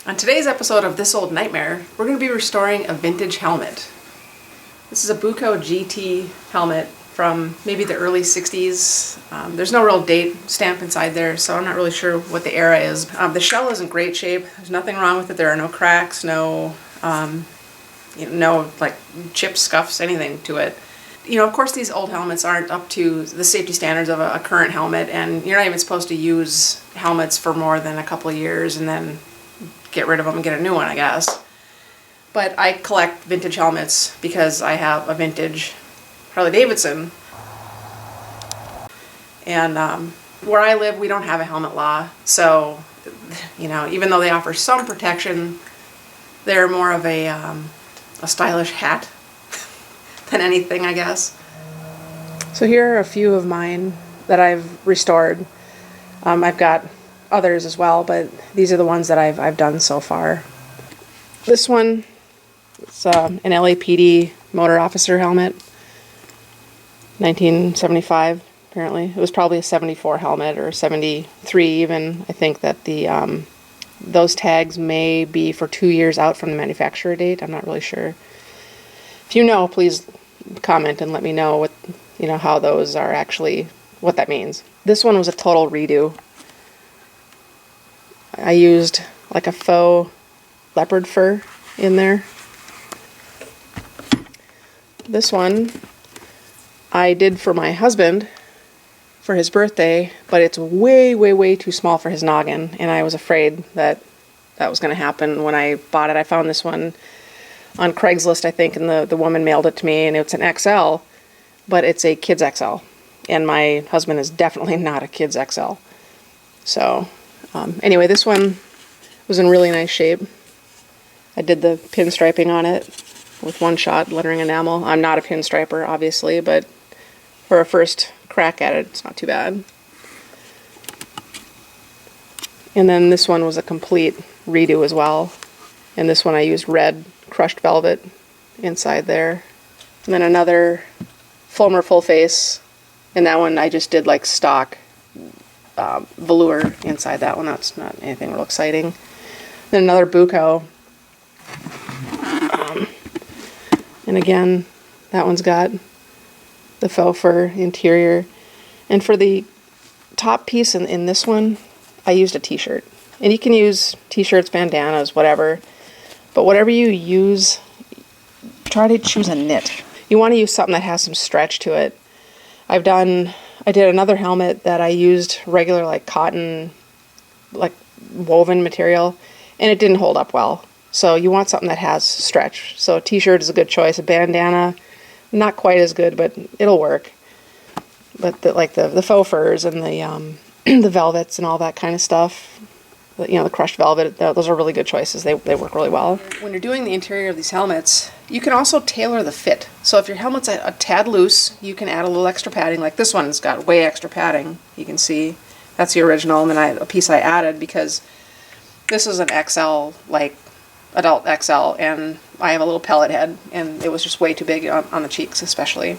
On today's episode of This Old Nightmare, we're going to be restoring a vintage helmet. This is a Buco GT helmet from maybe the early 60s. There's no real date stamp inside there, so I'm not really sure what the era is. The shell is in great shape. There's nothing wrong with it. There are no cracks, no like chips, scuffs, anything to it. Of course these old helmets aren't up to the safety standards of a current helmet, and you're not even supposed to use helmets for more than a couple of years and then get rid of them and get a new one, I guess. But I collect vintage helmets because I have a vintage Harley Davidson. And where I live, we don't have a helmet law. So, even though they offer some protection, they're more of a stylish hat than anything, I guess. So here are a few of mine that I've restored. I've got others as well, but these are the ones that I've done so far. This one is an LAPD motor officer helmet, 1975 apparently. It was probably a 74 helmet or 73 even. I think that the those tags may be for 2 years out from the manufacturer date. I'm not really sure. If you know, please comment and let me know what how those are actually, what that means. This one was a total redo. I used like a faux leopard fur in there. This one I did for my husband for his birthday, but it's way, way, way too small for his noggin, and I was afraid that was going to happen when I bought it. I found this one on Craigslist, I think, and the woman mailed it to me, and it's an XL, but it's a kid's XL, and my husband is definitely not a kid's XL. So anyway, this one was in really nice shape. I did the pinstriping on it with one shot lettering enamel. I'm not a pinstriper, obviously, but for a first crack at it, it's not too bad. And then this one was a complete redo as well. And this one I used red crushed velvet inside there. And then another Fulmer full face. And that one I just did like stock velour inside that one. That's not anything real exciting. Then another Buco. And again, that one's got the faux fur interior. And for the top piece in this one, I used a t-shirt. And you can use t-shirts, bandanas, whatever. But whatever you use, try to choose a knit. You want to use something that has some stretch to it. I did another helmet that I used regular like cotton, like woven material, and it didn't hold up well. So you want something that has stretch. So a t-shirt is a good choice. A bandana, not quite as good, but it'll work. But the faux furs and the the velvets and all that kind of stuff, the crushed velvet, those are really good choices. They work really well. When you're doing the interior of these helmets, you can also tailor the fit. So if your helmet's a tad loose, you can add a little extra padding. Like this one's got way extra padding. You can see that's the original, and then a piece I added because this is an XL, like adult XL, and I have a little pellet head, and it was just way too big on the cheeks especially.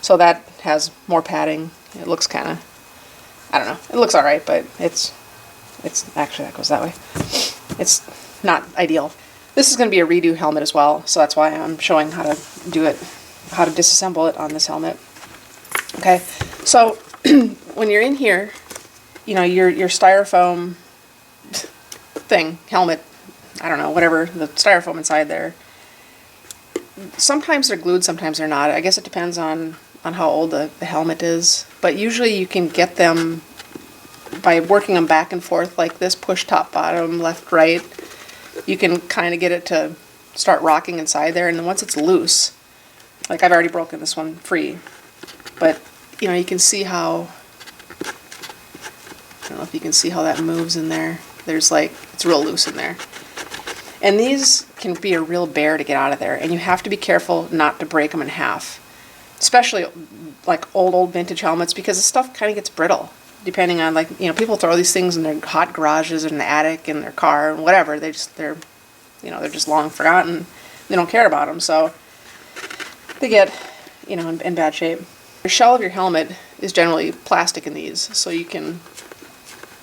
So that has more padding. It looks kind of, I don't know, it looks alright, but it's actually, that goes that way. It's not ideal. This is going to be a redo helmet as well, so that's why I'm showing how to do it, how to disassemble it on this helmet. Okay, so when you're in here, your styrofoam thing, helmet, I don't know, whatever, the styrofoam inside there, sometimes they're glued, sometimes they're not. I guess it depends on how old the helmet is, but usually you can get them by working them back and forth like this, push top, bottom, left, right. You can kind of get it to start rocking inside there, and then once it's loose, like I've already broken this one free, but you can see how, I don't know if you can see how that moves in there. There's it's real loose in there. And these can be a real bear to get out of there, and you have to be careful not to break them in half, especially like old vintage helmets, because the stuff kind of gets brittle. Depending on people throw these things in their hot garages or in the attic in their car and whatever. They're just long forgotten. They don't care about them, so they get in bad shape. The shell of your helmet is generally plastic in these, so you can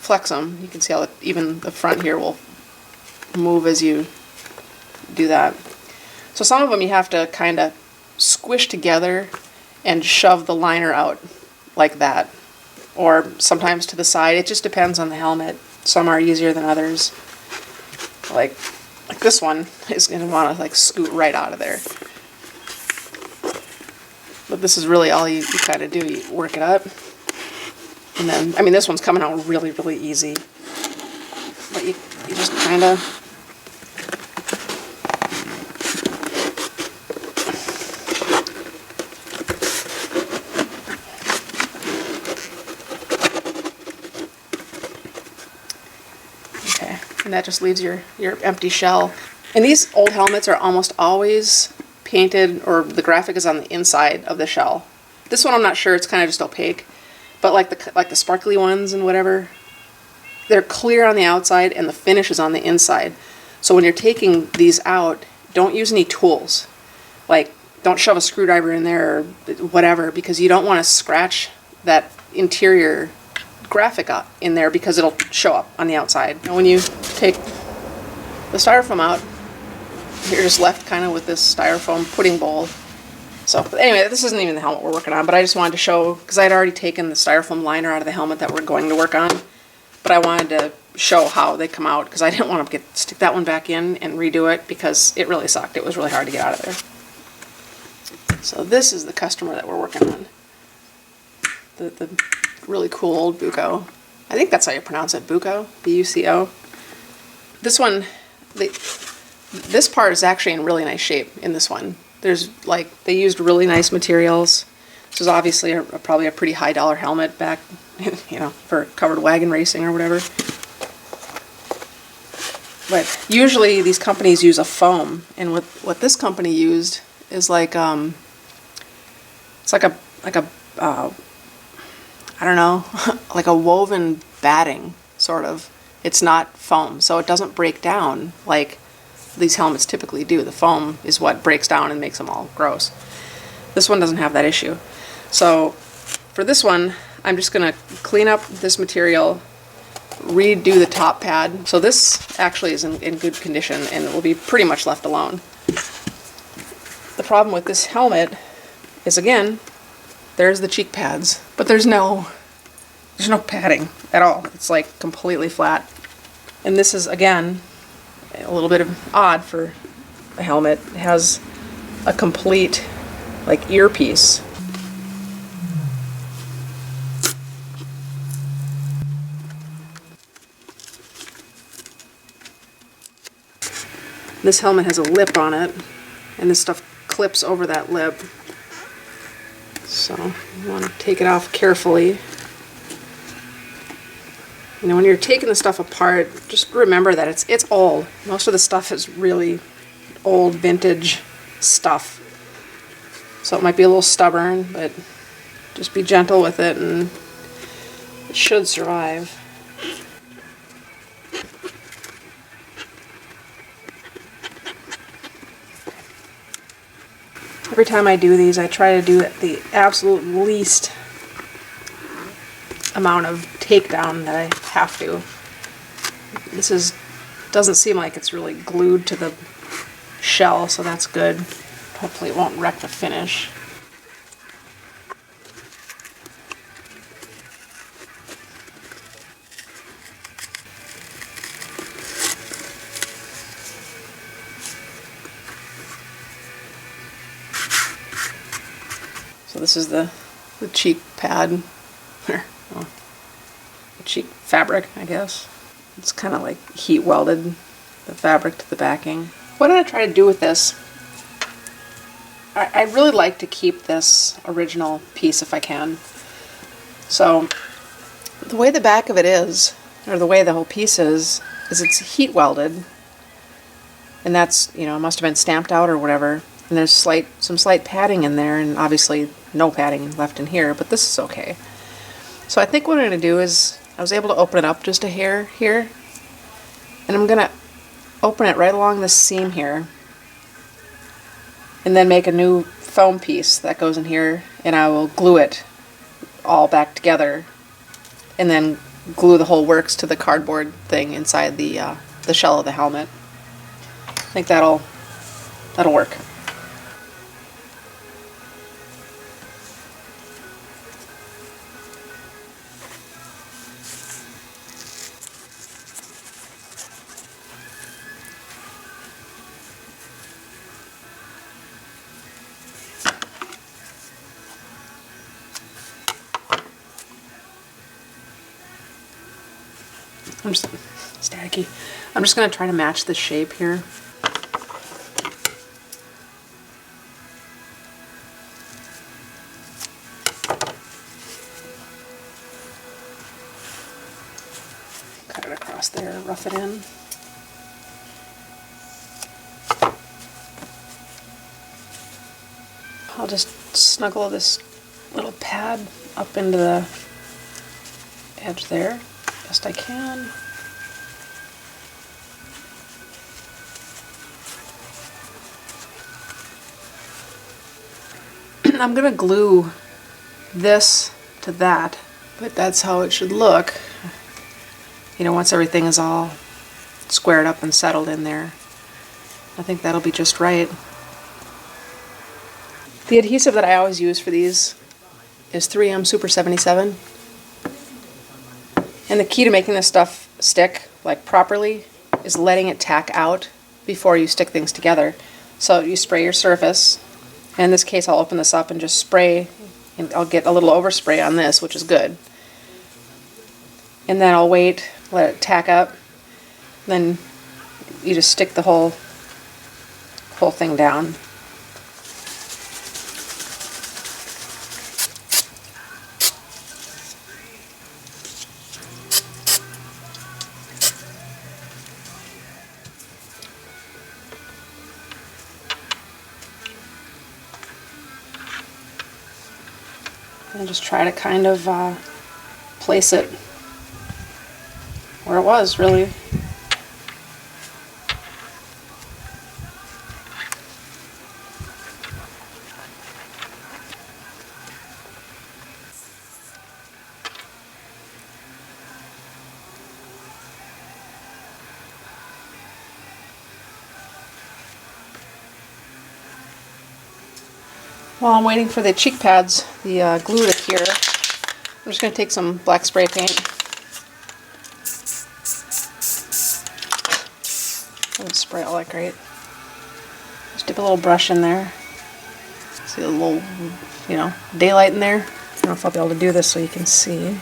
flex them. You can see how even the front here will move as you do that. So some of them you have to kind of squish together and shove the liner out like that, or sometimes to the side. It just depends on the helmet. Some are easier than others. Like this one is going to want to like scoot right out of there. But this is really all you kind of do. You work it up. And then, I mean, this one's coming out really, really easy. But you just kind of... Okay, and that just leaves your empty shell. And these old helmets are almost always painted, or the graphic is on the inside of the shell. This one I'm not sure, it's kind of just opaque. But like the sparkly ones and whatever, they're clear on the outside and the finish is on the inside. So when you're taking these out, don't use any tools. Like, don't shove a screwdriver in there or whatever, because you don't want to scratch that interior graphic up in there, because it'll show up on the outside. And when you take the styrofoam out, you're just left kind of with this styrofoam pudding bowl. So, but anyway, this isn't even the helmet we're working on, but I just wanted to show, because I'd already taken the styrofoam liner out of the helmet that we're going to work on, but I wanted to show how they come out, because I didn't want to stick that one back in and redo it, because it really sucked. It was really hard to get out of there. So this is the customer that we're working on. The really cool old Buco. I think that's how you pronounce it, Buco, B-U-C-O. This one, this part is actually in really nice shape in this one. There's like, they used really nice materials. This is obviously probably a pretty high dollar helmet back, you know, for covered wagon racing or whatever. But usually these companies use a foam, and what this company used is like, it's like a I don't know, like a woven batting, sort of. It's not foam, so it doesn't break down like these helmets typically do. The foam is what breaks down and makes them all gross. This one doesn't have that issue. So for this one, I'm just going to clean up this material, redo the top pad. So this actually is in good condition and it will be pretty much left alone. The problem with this helmet is, again, there's the cheek pads, but there's no padding at all. It's like completely flat. And this is, again, a little bit of odd for a helmet. It has a complete like earpiece. This helmet has a lip on it, and this stuff clips over that lip. So you want to take it off carefully. You know, when you're taking the stuff apart, just remember that it's old. Most of the stuff is really old, vintage stuff. So it might be a little stubborn, but just be gentle with it and it should survive. Every time I do these, I try to do the absolute least amount of takedown that I have to. This doesn't seem like it's really glued to the shell, so that's good. Hopefully it won't wreck the finish. So this is the cheek pad, or well, the cheek fabric, I guess. It's kind of like heat welded the fabric to the backing. What I'm going to try to do with this, I really like to keep this original piece if I can. So the way the back of it is, or the way the whole piece is it's heat welded, and that's, you know, it must have been stamped out or whatever. And there's some slight padding in there, and obviously no padding left in here, but this is okay. So I think what I'm going to do is, I was able to open it up just a hair here, and I'm going to open it right along this seam here, and then make a new foam piece that goes in here, and I will glue it all back together, and then glue the whole works to the cardboard thing inside the shell of the helmet. think that'll work. I'm just staticky. I'm just going to try to match the shape here. Cut it across there, rough it in. I'll just snuggle this little pad up into the edge there best I can. I'm going to glue this to that, but that's how it should look. You know, once everything is all squared up and settled in there. I think that'll be just right. The adhesive that I always use for these is 3M Super 77. And the key to making this stuff stick like properly is letting it tack out before you stick things together. So you spray your surface. And in this case, I'll open this up and just spray, and I'll get a little overspray on this, which is good. And then I'll wait, let it tack up. Then you just stick the whole thing down. And just try to kind of place it where it was, really. While I'm waiting for the cheek pads, the glue to cure, I'm just going to take some black spray paint. Doesn't spray all that great. Just dip a little brush in there. See a little, you know, daylight in there. I don't know if I'll be able to do this so you can see.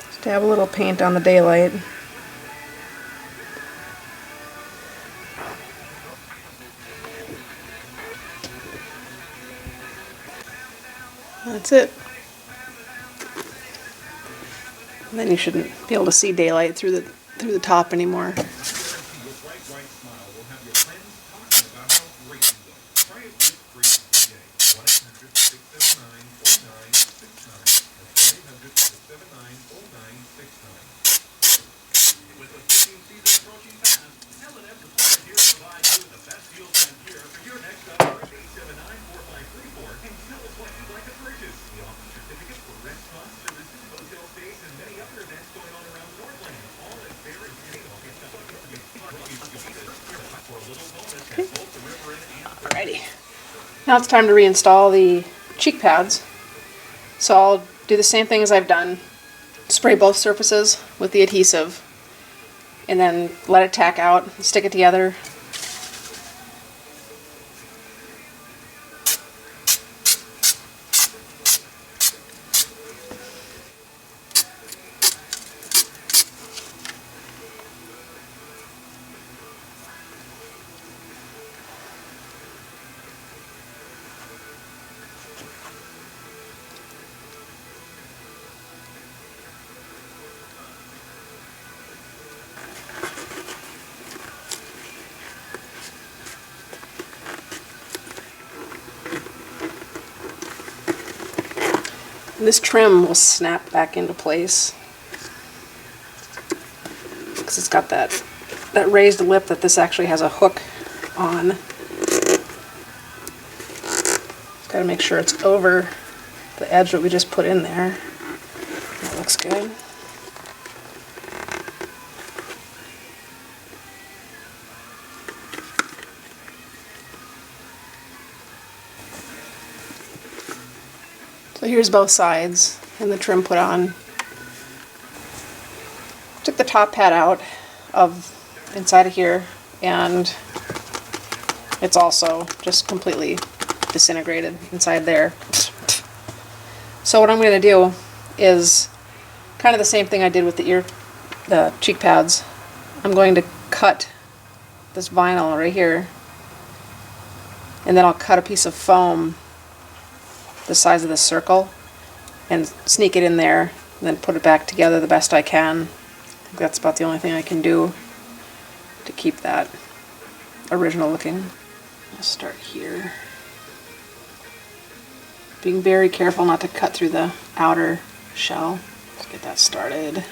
Just dab a little paint on the daylight. That's it. And then you shouldn't be able to see daylight through the top anymore. Alrighty. Now it's time to reinstall the cheek pads. So I'll do the same thing as I've done. Spray both surfaces with the adhesive and then let it tack out, stick it together. This trim will snap back into place because it's got that raised lip that this actually has a hook on. Got to make sure it's over the edge that we just put in there. That looks good. So here's both sides and the trim put on. Took the top pad out of inside of here, and it's also just completely disintegrated inside there. So what I'm going to do is kind of the same thing I did with the cheek pads. I'm going to cut this vinyl right here, and then I'll cut a piece of foam the size of this circle and sneak it in there, and then put it back together the best I can. I think that's about the only thing I can do to keep that original looking. I'll start here. Being very careful not to cut through the outer shell. Let's get that started.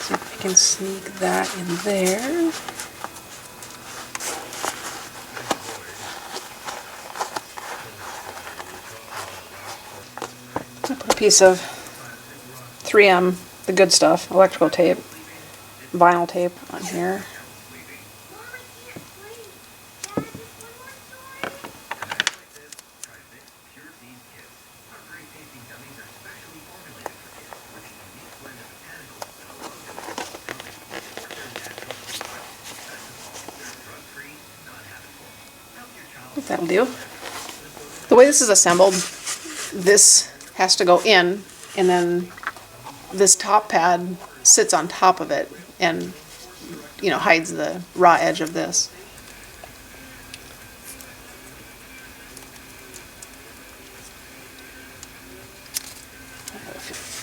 See if I can sneak that in there. I'll put a piece of 3M, the good stuff, electrical tape, vinyl tape on here. That'll do. The way this is assembled, this has to go in, and then this top pad sits on top of it and, you know, hides the raw edge of this.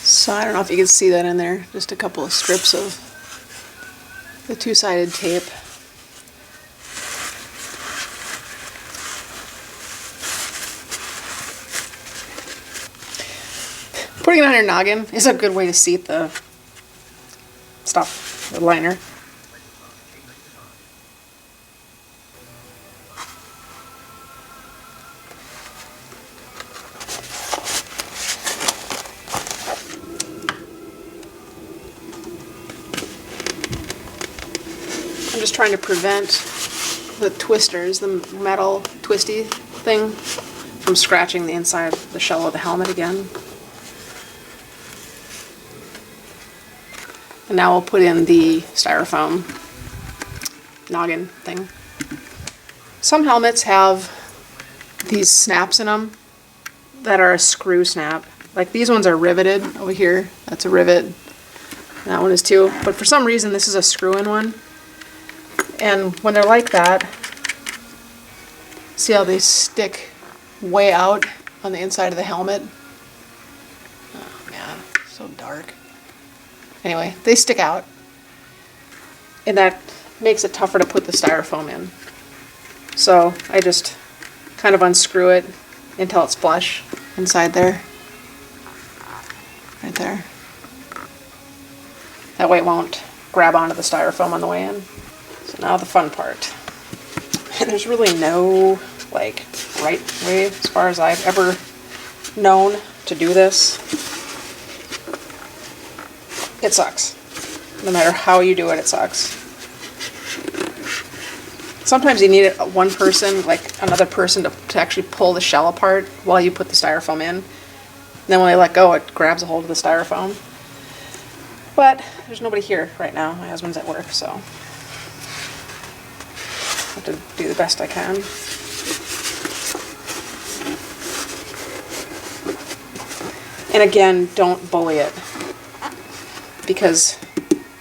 So I don't know if you can see that in there, just a couple of strips of the two-sided tape. Putting it on your noggin is a good way to seat the stuff, the liner. I'm just trying to prevent the twisters, the metal twisty thing, from scratching the inside of the shell of the helmet again. And now we'll put in the styrofoam noggin thing. Some helmets have these snaps in them that are a screw snap. Like these ones are riveted over here. That's a rivet. That one is too. But for some reason this is a screw-in one. And when they're like that, see how they stick way out on the inside of the helmet? Oh man, so dark. Anyway, they stick out, and that makes it tougher to put the styrofoam in. So I just kind of unscrew it until it's flush inside there. Right there. That way it won't grab onto the styrofoam on the way in. So now the fun part. And there's really no like right way as far as I've ever known to do this. It sucks. No matter how you do it, it sucks. Sometimes you need one person, like another person, to actually pull the shell apart while you put the styrofoam in. And then when they let go, it grabs a hold of the styrofoam. But there's nobody here right now. My husband's at work, so I have to do the best I can. And again, don't bully it. Because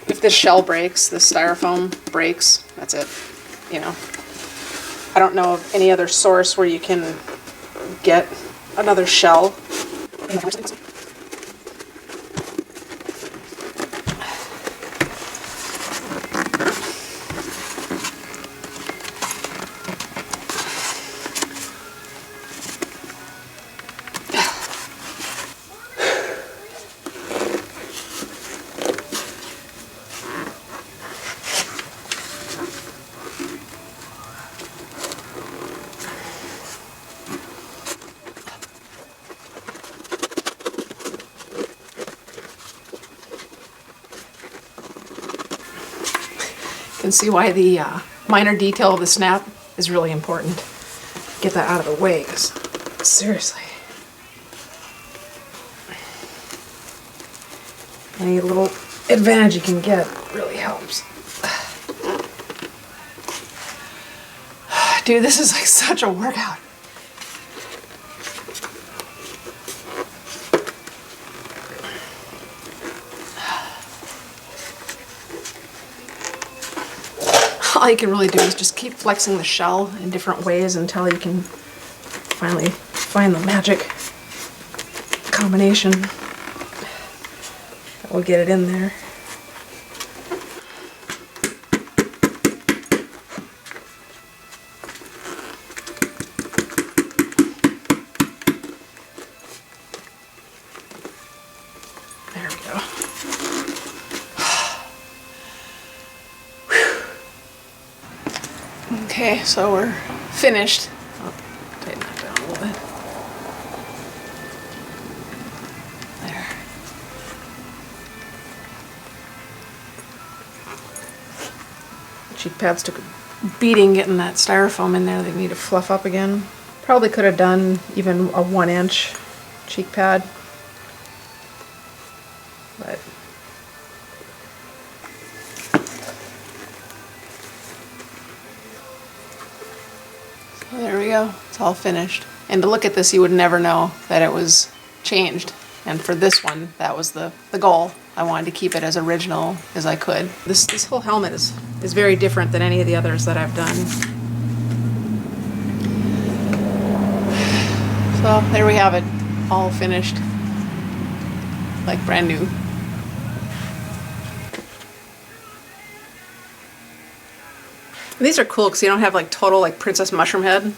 if this shell breaks, this styrofoam breaks, that's it. You know, I don't know of any other source where you can get another shell. can see why the minor detail of the snap is really important. Get that out of the way, 'cause seriously, any little advantage you can get really helps. Dude, this is like such a workout. All you can really do is just keep flexing the shell in different ways until you can finally find the magic combination that will get it in there. There we go. Okay, so we're finished. I'll tighten that down a little bit. There. Cheek pads took a beating getting that styrofoam in there. They need to fluff up again. Probably could have done even a 1-inch cheek pad, but so there we go. It's all finished. And to look at this, you would never know that it was changed. And for this one, that was the goal. I wanted to keep it as original as I could. This whole helmet is very different than any of the others that I've done. So there we have it, all finished, like brand new. These are cool because you don't have like total like Princess Mushroom Head.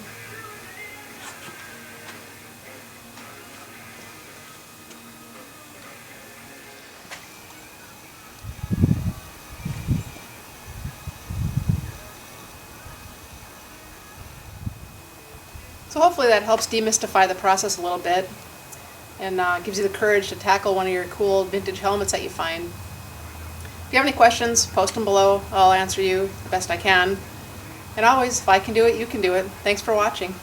So hopefully that helps demystify the process a little bit and gives you the courage to tackle one of your cool vintage helmets that you find. If you have any questions, post them below. I'll answer you the best I can. And always, if I can do it, you can do it. Thanks for watching.